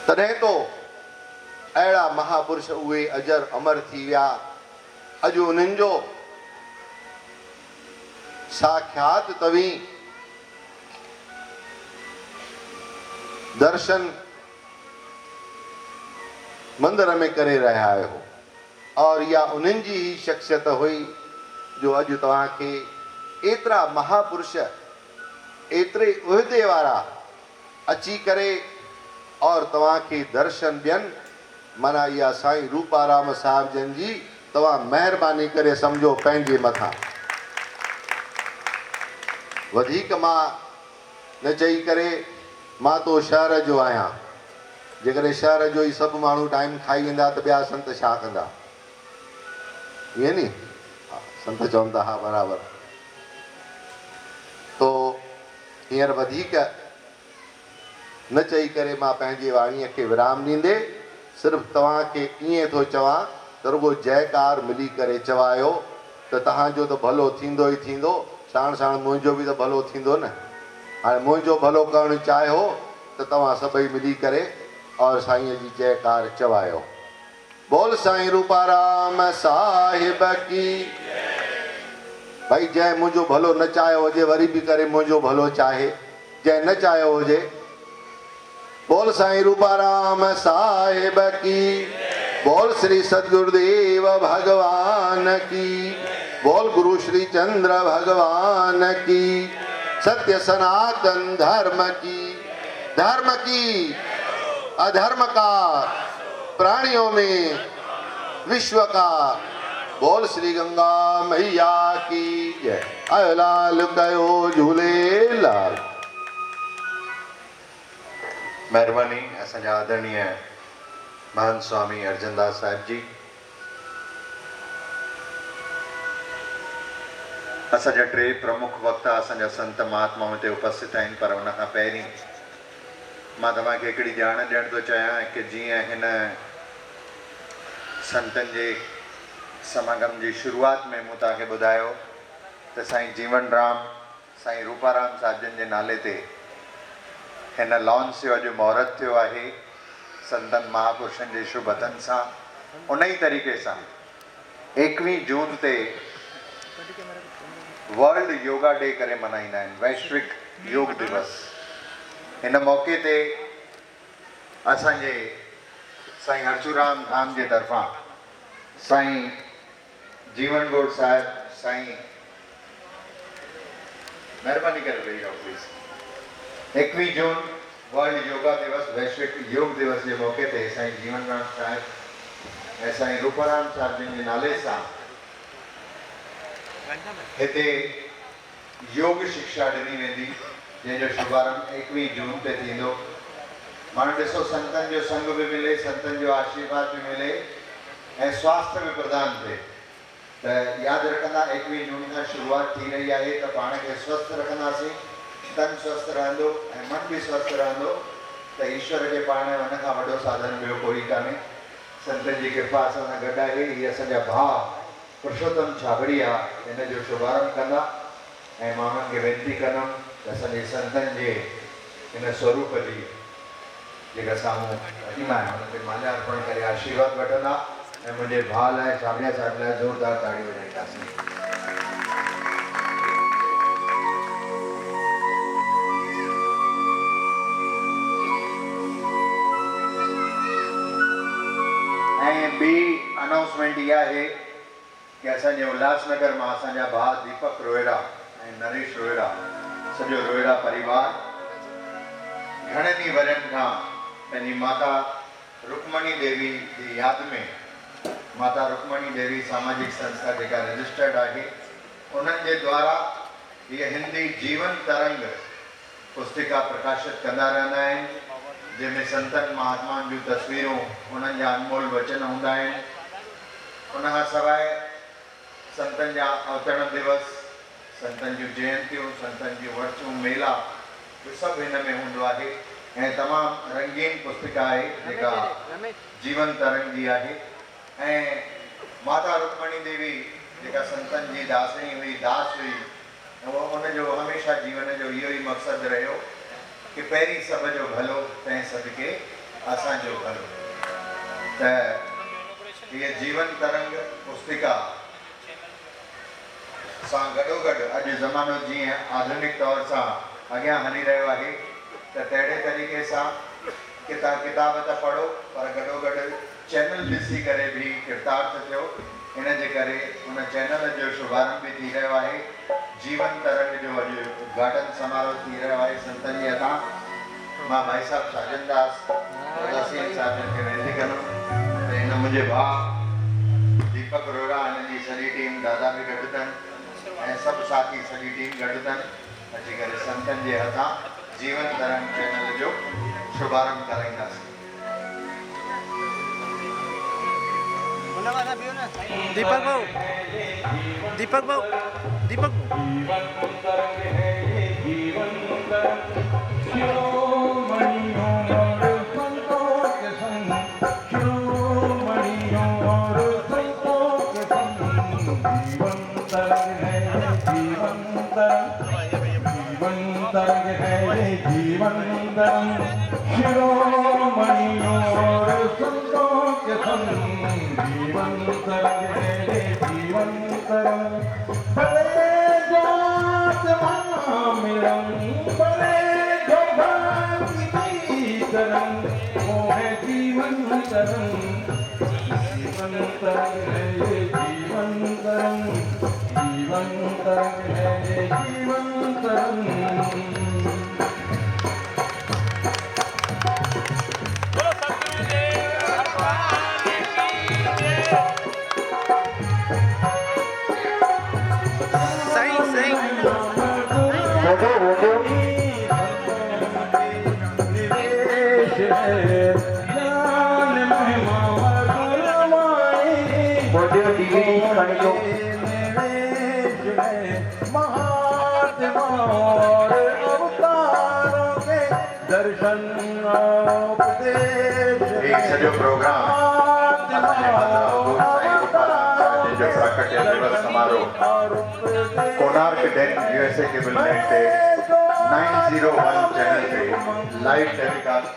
तॾहिं तो अहिड़ा महापुरुष उहे अजर अमर थी विया। अॼु उन्हनि जो साक्षात तव्हीं दर्शन मंदिर में करे रहिया आहियो और इहा उन्हनि जी ही शख्सियत हुई जो अॼु तव्हांखे एतिरा महापुरुष एतिरे उहिदे वारा अची करे और तव्हांखे दर्शन ॾियनि। माना इहा साईं रूपाराम साहिब जन जी तव्हां महिरबानी करे सम्झो पंहिंजे मथां। वधीक मां न चई करे मां तो शहर जो आहियां। जेकॾहिं शहर जो ई सभु माण्हू टाइम खाई वेंदा त ॿिया संत छा कंदा? ईअं नी? संत चवनि था हा बराबरि। तो हींअर वधीक न चई करे मां पंहिंजी वाणीअ खे विराम ॾींदे सिर्फ़ु तव्हांखे ईअं थो चवां त रुगो जयकार मिली करे चवायो त तव्हांजो त भलो थींदो ई थींदो, साण साण मुंहिंजो बि त भलो थींदो न। हाणे मुंहिंजो भलो करणु चाहियो त तव्हां सभई मिली करे और साईं जी जयकार चवायो। बोल साईं रूपाराम साहिब की। भाई जंहिं मुंहिंजो भलो न चाहियो हुजे वरी बि करे मुंहिंजो भलो चाहे, जंहिं न चाहियो हुजे। बोल साईं रूपाराम साहिब की। बोल श्री सदगुरुदेव भगवान की। बोल गुरु श्री चंद्र भगवान की। सत्य सनातन धर्म की। धर्म की अधर्म का प्राणियों में विश्व का। बोल श्री गंगा मैया की जय। आयो लाल कयो झूलेलाल। महिरबानी असांजा आदरणीय महंत स्वामी अर्जनदास साहिब जी। असांजा टे प्रमुख वक्ता असांजा संत महात्माऊं हिते उपस्थित आहिनि, पर उन खां पहिरीं मां तव्हांखे हिकिड़ी ॼाण ॾियणु थो चाहियां कि जीअं हिन संतनि जे समागम जी शुरूआत में मूं तव्हांखे ॿुधायो त साईं जीवन राम साईं रूपाराम साहिब जन जे नाले ते हिन लॉन्च जो अॼु महूरत थियो आहे संतनि महापुरुषनि जे शुभ हथनि सां। उन ई तरीक़े सां 21 जून ते वर्ल्ड योगा डे करे मल्हाईंदा आहिनि, वैश्विक योग दिवस। हिन मौक़े ते असांजे साईं हरचूराम धाम जे तरफ़ां साईं जीवन गौड़ साहिब, साईं महिरबानी करे वेही रहो प्लीज़। 21 जून वर्ल्ड योगा दिवस वैश्विक योग दिवस के मौके ते साईं जीवन राम साहिब ऐं साईं रूपाराम साहिब जिन जे नाले सां हिते योग शिक्षा ॾिनी वेंदी, जंहिंजो शुभारंभ 21 जून ते थींदो। माण्हू ॾिसो संतनि जो संग बि मिले, संतनि जो आशीर्वाद बि मिले ऐं स्वास्थ्य बि प्रदान थिए। त यादि रखंदा 21 जून खां शुरूआत थी रही आहे त पाण खे स्वस्थ रखंदासीं, तन स्वस्थ रहंदो ऐं मन बि स्वस्थ रहंदो त ईश्वर जे पाण उन खां वॾो साधन ॿियो कोई कान्हे। संतनि जी कृपा असां सां गॾु आहे। इहे असांजा भाउ पुरुषोत्तम छाबड़िया हिन जो शुभारंभ कंदा ऐं मां उन्हनि खे वेनिती कंदुमि त असांजे संतनि जे हिन स्वरूप जी जेका साम्हूं प्रतिमा आहे हुन ते माल्यार्पण करे आशीर्वाद वठंदा ऐं मुंहिंजे भाउ लाइ छाबड़िया साहिब लाइ ज़ोरदार ताड़ी वॼाईंदासीं। ऐं ॿी अनाउंसमेंट इहा आहे कि असांजे उल्हासनगर मां असांजा भाउ दीपक रोहिड़ा ऐं नरेश रोहिड़ा, सॼो रोहिड़ा परिवार घणनि ई वरनि खां पंहिंजी माता रुक्मणी देवी जी यादि में माता रुक्मणी देवी सामाजिक संस्था जेका रजिस्टर्ड आहे उन्हनि जे द्वारा हीअ हिंदी जीवन तरंग पुस्तिका प्रकाशित कंदा रहंदा आहिनि, जंहिंमें संतनि महात्माउनि जूं तस्वीरूं, उन्हनि जा अनमोल वचन हूंदा आहिनि। उनखां सवाइ संतनि जा अवतरण दिवस, संतनि जूं जयंतियूं, संतनि जूं वर्चूं, मेला इहो सभु हिन में हूंदो आहे ऐं तमामु रंगीन पुस्तिका आहे जेका जीवन तरंग जी आहे। ऐं माता रुक्मणी देवी जेका संतनि जी दासणी हुई, दास हुई, उनजो हमेशह जीवन जो इहो ई मक़सदु रहियो कि पहिरीं सभ जो भलो तंहिं सदिके असांजो घर त ये जीवन तरंग पुस्तिका सां गॾोगॾु अॼु ज़मानो जीअं आधुनिक तौर सां अॻियां हली रहियो आहे त तहिड़े तरीक़े सां किताब त पढ़ो पर गॾोगॾु चैनल ॾिसी करे बि कृतार्थ थियो। इन जे करे उन चैनल जो शुभारंभ बि थी रहियो आहे। जीवन तरंग जो अॼु उद्घाटन समारोह थी रहियो आहे संतनि जे हथां। मां भाई साहब साजन दास उदासीन साजन खे वेनती कंदुमि त हिन मुंहिंजे भाउ दीपक रोहिड़ा हिन जी सॼी टीम दादा बि गॾु अथनि ऐं सभु साथी सॼी टीम गॾु अथनि अची करे संतनि जे हथां जीवन तरंग चैनल जो शुभारंभ कराईंदासीं। दीपक भाऊ दीपक भाऊ दीपक सॼो प्रोग्राम प्राकट्य दिवस समारोह Konark Den USA cable net ते 901 चैनल पे लाइव टेलीकास्ट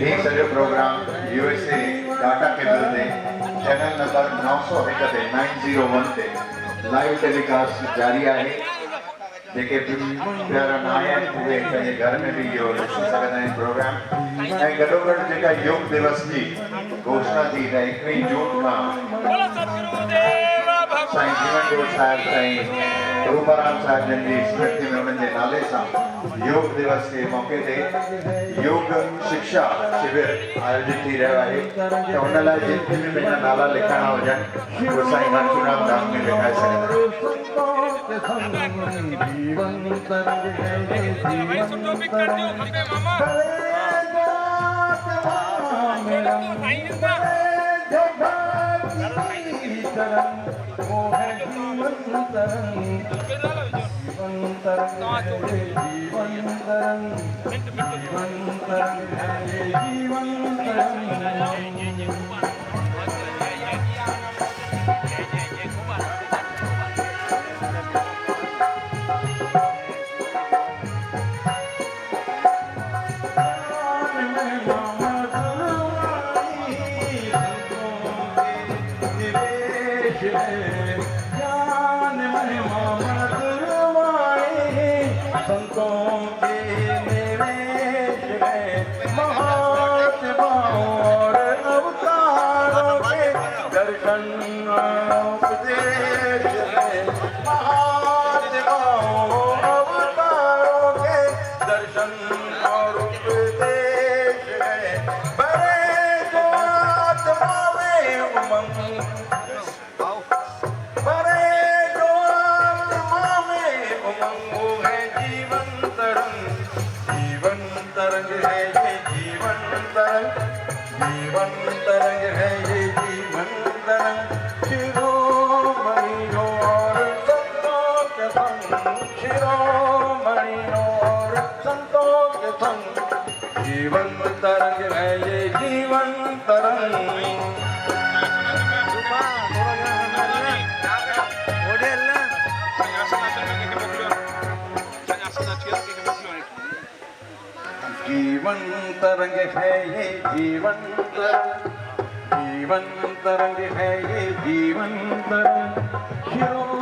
ये सॼो प्रोग्राम यूएसए डाटा केबल ते चैनल नंबर 901 ते 901 ते लाइव टेलीकास्ट जारी आहे। जेके प्यारा न आया आहिनि उहे पंहिंजे घर में बि इहो ॾिसी सघंदा आहिनि प्रोग्राम। ऐं गॾोगॾु जेका योग दिवस जी घोषणा थी त 21 जून खां साईं जीवन जोत साहिब साईं रूपाराम साहिब जन जी स्मृति में उन्हनि जे नाले सां योग दिवस के मौके ते योग शिक्षा शिविर आयोजित थी रहियो आहे त उन लाइ जिनखे बि पंहिंजा नाला लिखाइणा हुजनि उहे साईं घनश्याम धाम में लिखाए सघंदा संतो शिरोमणि और संतों के संग जीवन तरंग है ये जीवन तरंग रुपा थोडं ओढेल ना जीवन तरंग है ये जीवन तरंग है ये जीवन तरंग शिरोमणि